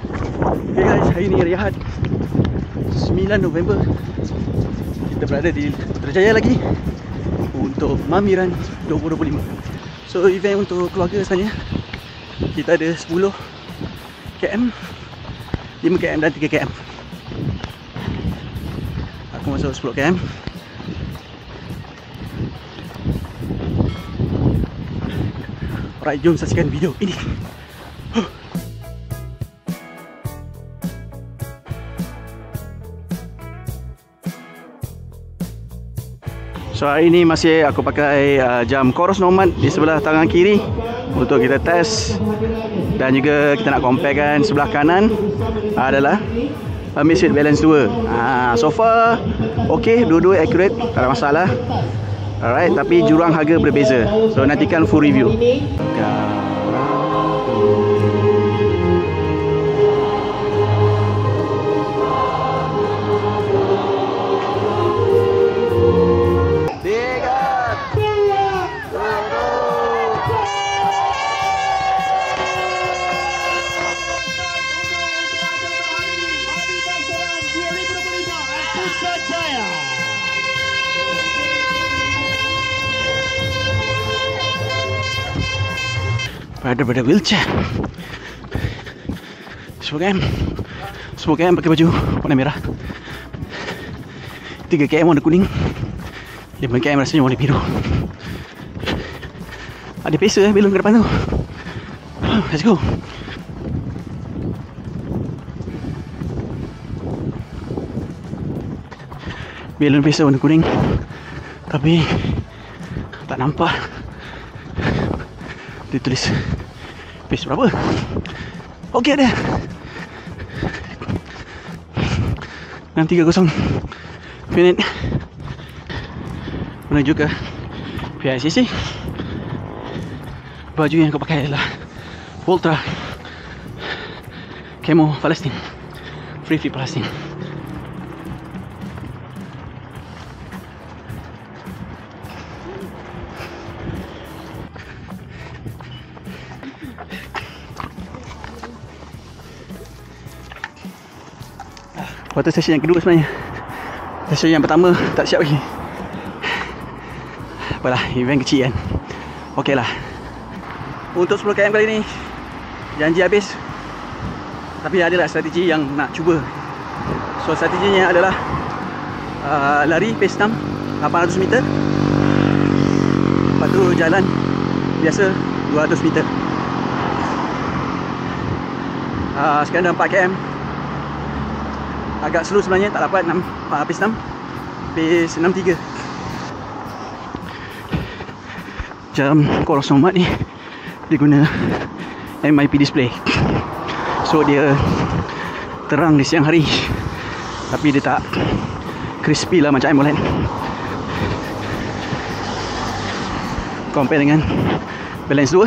Okay guys, hari ni hari Ahad 9 November. Kita berada di Putrajaya lagi untuk Mami Run 2025. So event untuk keluarga sebenarnya kita ada 10 km, 5 km dan 3 km. Aku masuk 10 km. Alright, jom saksikan video ini. So hari ni masih aku pakai jam Coros Nomad di sebelah tangan kiri untuk kita test, dan juga kita nak comparekan sebelah kanan adalah Amazfit Balance 2. So far okay, dua-dua accurate, tak ada masalah. Alright, tapi jurang harga berbeza. So nantikan full review. Pada wheelchair. Semua KM pakai baju warna merah. 3 KM warna kuning. 5 KM rasanya warna biru. Ada pacer belum ke depan tu. Let's go. Balon pacer warna kuning, tapi tak nampak dia tulis pace berapa. Okey ada 630 minit menuju ke PICC. Baju yang aku pakai adalah Ultra Camo Palestine Free Fit Palestine. Water session yang kedua sebenarnya. Session yang pertama tak siap lagi. Apalah, event kecil kan. Okey lah. Untuk 10 km kali ni janji habis, tapi adalah strategi yang nak cuba. So strateginya adalah lari pace 6 800 meter. Lepas tu jalan biasa 200 meter. Sekarang dah 4 km. Agak slow sebenarnya, tak dapat pace 6, pace 63. Jam Coros Nomad ni dia guna MIP display. So dia terang di siang hari, tapi dia tak crispy lah macam AMOLED. Compare dengan Balance 2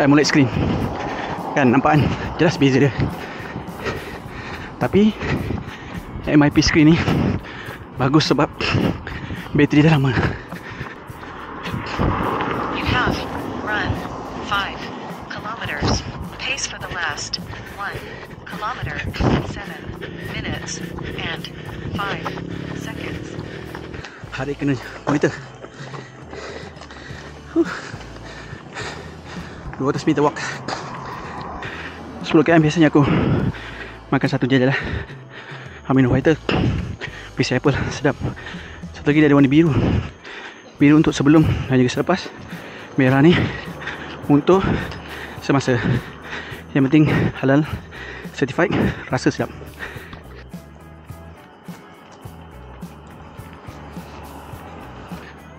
AMOLED screen, kan nampak kan jelas beza dia. Tapi MIP screen ni bagus sebab bateri dah lama. You have run 5 kilometers. Pace for the last 1 kilometer 7 minutes and 5 seconds. Hari kena monitor 200 meter walk. 10 km biasanya aku makan satu je lah amino fighter, pisang apple, sedap. Satu lagi dia ada warna biru. Biru untuk sebelum dan juga selepas. Merah ni untuk semasa. Yang penting halal certified, rasa sedap.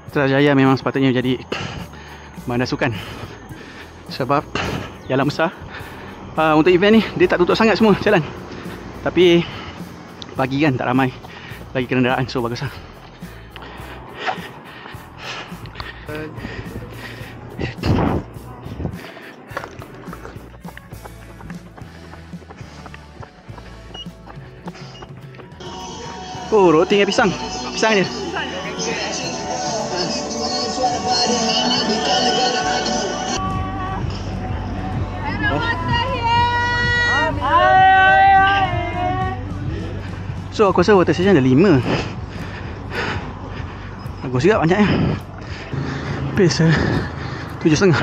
Putrajaya memang sepatutnya jadi bandar sukan sebab jalan besar. Untuk event ni dia tak tutup sangat semua jalan, tapi pagi kan tak ramai lagi kenderaan, so bagus lah. Oh, roti dengan pisang. Pisang dia. Oh. So aku rasa water station ada 5. Bagus juga banyak Pace 7.5.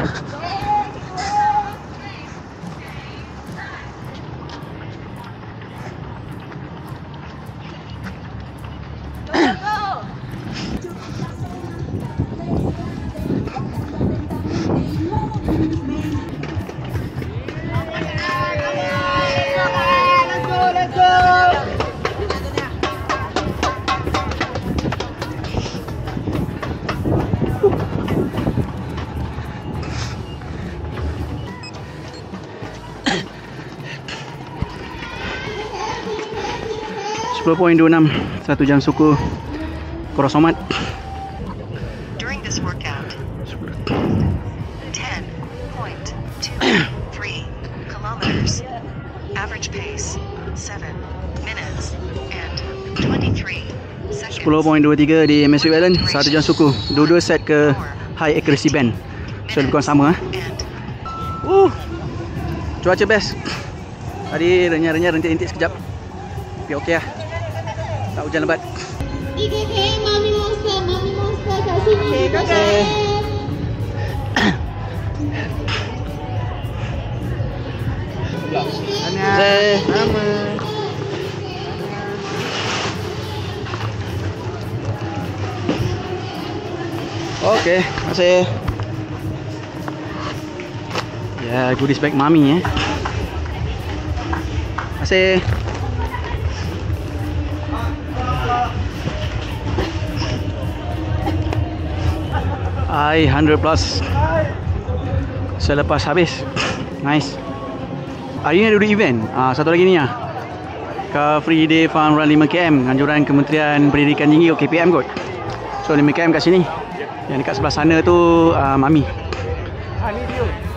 .26 1 jam suku Korosomat. During this workout, 10.23 kilometers. Average pace 7 minutes and 23 seconds. 10.23 di MSU Allen, 1 jam suku. Dua-dua set ke high accuracy band. So lebih kurang sama Cuaca best. Tadi renyah-renyah rintik-rintik sekejap. Tapi okey lah. Tak hujan lebat. 3 km Mami Monster kat sini. Terima kasih. Sama. Okey, terima kasih. Ya, goodies bag Mami Terima kasih. I 100 plus selepas habis. Nice. Hari ni ada 2 event. Satu lagi ni Car Free Day Fun Run 5km, anjuran Kementerian Pendidikan Tinggi KPM kot. So 5km kat sini. Yang dekat sebelah sana tu Mami.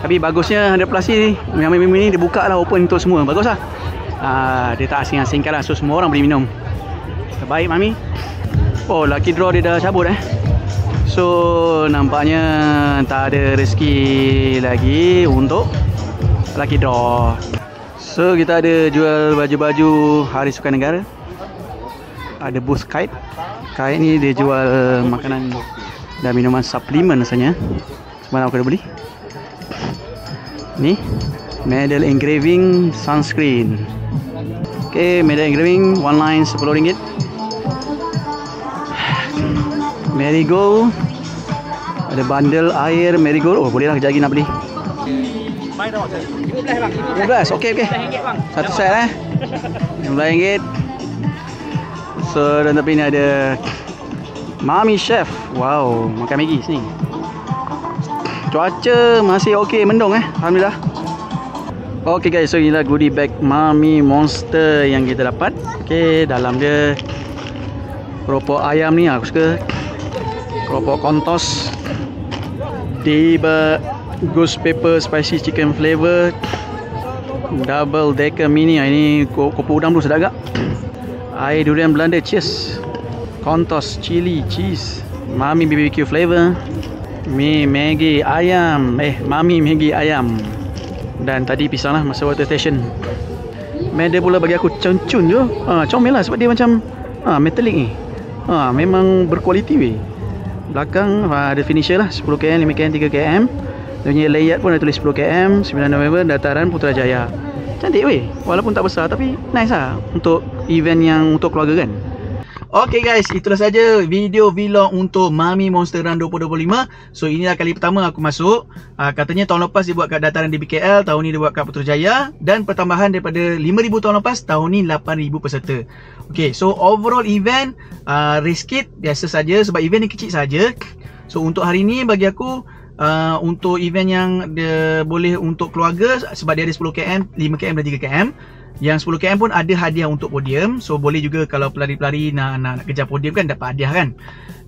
Tapi bagusnya 100 plus ni, yang minum ni dia buka lah, open untuk semua. Bagus lah. Dia tak asing-asingkan lah, so semua orang boleh minum. Baik Mami. Oh, lucky draw dia dah cabut So nampaknya tak ada rezeki lagi untuk lucky draw. So kita ada jual baju-baju Hari Sukan Negara. Ada booth kite. Kite ni dia jual makanan dan minuman suplemen rasanya. Semalam aku dah beli. Ni medal engraving sunscreen. Okay, medal engraving one line RM10. Marigold. Ada bundle air marigold. Oh, boleh lah, kejap lagi nak beli. 15 bang. 15. Okey. Satu set RM15. So dan tepi ni ada Mami Chef. Wow, makan Maggi sini. Cuaca masih okey, mendung Alhamdulillah. Okey guys, so inilah goodie bag Mami Monster yang kita dapat. Okey, dalam dia keropok ayam ni aku suka. Keropok kontos, tiba ghost pepper spicy chicken flavor, double decker mini. Ini kopi udang tu sedap agak. Air durian Belanda, cheers. Kontos chili cheese, Mami BBQ flavor, Maggi ayam, Mami Maggi ayam. Dan tadi pisang lah masa water station. Medal pula bagi aku cun-cun je. Comel lah sebab dia macam metallic ni. Memang berkualiti weh. Belakang ada finisher lah, 10km, 5km, 3km. Dia punya layout pun ada tulis 10km, 9 November, Dataran Putrajaya. Cantik weh, walaupun tak besar tapi nice lah untuk event yang untuk keluarga kan. Okay guys, itulah saja video vlog untuk Mami Monster Run 2025. So inilah kali pertama aku masuk. Katanya tahun lepas dia buat kat Dataran DBKL, tahun ni dia buat kat Putrajaya. Dan pertambahan daripada 5,000 tahun lepas, tahun ni 8,000 peserta. Okay, so overall event race kit biasa saja sebab event ni kecil saja. So untuk hari ni bagi aku untuk event yang dia boleh untuk keluarga sebab dia ada 10km, 5km dan 3km. Yang 10km pun ada hadiah untuk podium. So boleh juga kalau pelari-pelari nak kejar podium kan, dapat hadiah kan.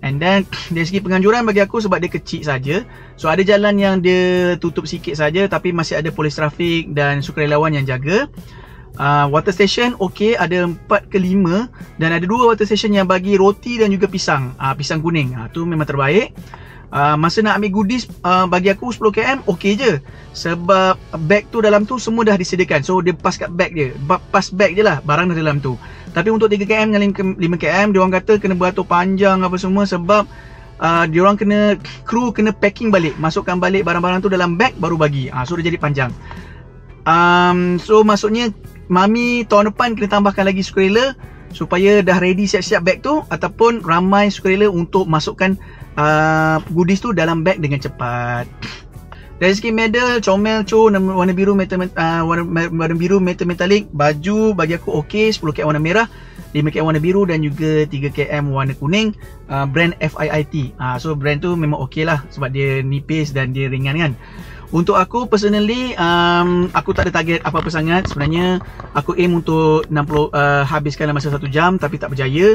And then dari segi penganjuran bagi aku sebab dia kecil saja. So ada jalan yang dia tutup sikit saja tapi masih ada polis trafik dan sukarelawan yang jaga. Water station okey, ada 4 ke 5. Dan ada 2 water station yang bagi roti dan juga pisang. Pisang kuning, tu memang terbaik. Masa nak ambil goodies bagi aku 10km okey je. Sebab bag tu dalam tu semua dah disediakan. So dia pas kat bag dia, pas bag je lah, barang dah dalam tu. Tapi untuk 3km dengan 5km diorang kata kena beratur panjang apa semua, sebab diorang kena, kru kena packing balik, masukkan balik barang-barang tu dalam beg baru bagi. So dia jadi panjang. So maksudnya Mami tahun depan kena tambahkan lagi sukarela supaya dah ready siap-siap beg tu, ataupun ramai sukarela untuk masukkan goodies tu dalam beg dengan cepat. Dari segi medal, comel cu warna biru warna biru metalik. Baju bagi aku okey, 10km warna merah, 5km warna biru dan juga 3km warna kuning, brand FIIT. So brand tu memang okey lah sebab dia nipis dan dia ringan kan. Untuk aku personally, aku tak ada target apa-apa sangat. Sebenarnya aku aim untuk 60 habiskan dalam masa 1 jam, tapi tak berjaya.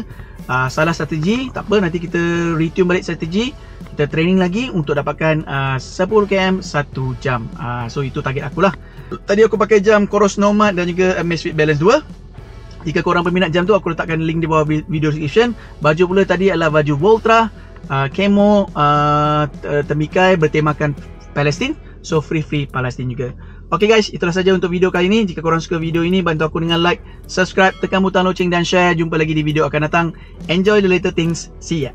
Salah strategi, tak apa, nanti kita retune balik strategi. Kita training lagi untuk dapatkan 10km 1 jam. So itu target aku lah. Tadi aku pakai jam Coros Nomad dan juga Amazfit Balance 2. Jika korang peminat jam tu, aku letakkan link di bawah video description. Baju pula tadi adalah baju Voltra, camo, temikai bertemakan Palestin. So free Palestin juga. Okay guys, itulah saja untuk video kali ini. Jika korang suka video ini, bantu aku dengan like, subscribe, tekan butang loceng dan share. Jumpa lagi di video akan datang. Enjoy the little things. See ya.